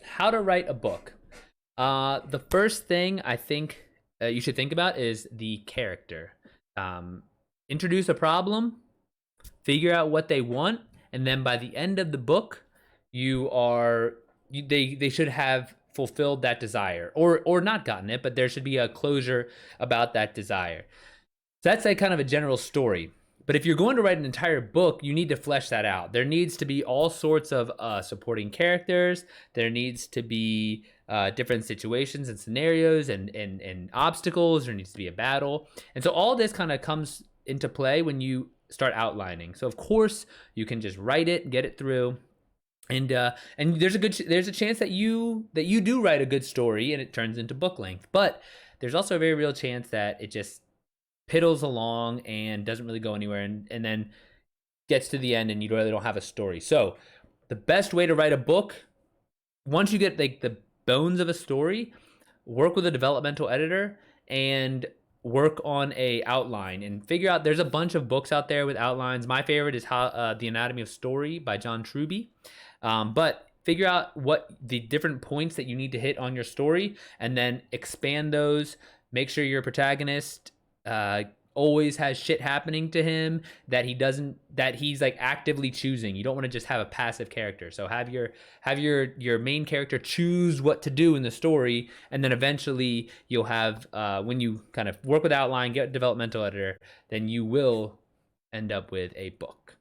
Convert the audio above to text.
How to write a book. The first thing I think you should think about is the character. Um, Introduce a problem, figure out what they want, and then by the end of the book, they should have fulfilled that desire or not gotten it, but there should be a closure about that desire. So that's like kind of a general story. But if you're going to write an entire book, you need to flesh that out. There needs to be all sorts of supporting characters. There needs to be different situations and scenarios and obstacles. There needs to be a battle. And so all this kind of comes into play when you start outlining. So of course you can just write it, get it through, and there's a chance that you do write a good story and it turns into book length. But there's also a very real chance that it just piddles along and doesn't really go anywhere, and then gets to the end and you really don't have a story. So the best way to write a book, once you get like the bones of a story, work with a developmental editor and work on a outline and figure out. There's a bunch of books out there with outlines. My favorite is The Anatomy of Story by John Truby. But figure out what the different points that you need to hit on your story and then expand those. Make sure your protagonist always has shit happening to him that he's like actively choosing. You don't want to just have a passive character. So have your main character choose what to do in the story, and then eventually you'll have when you kind of work with outline, get a developmental editor, then you will end up with a book.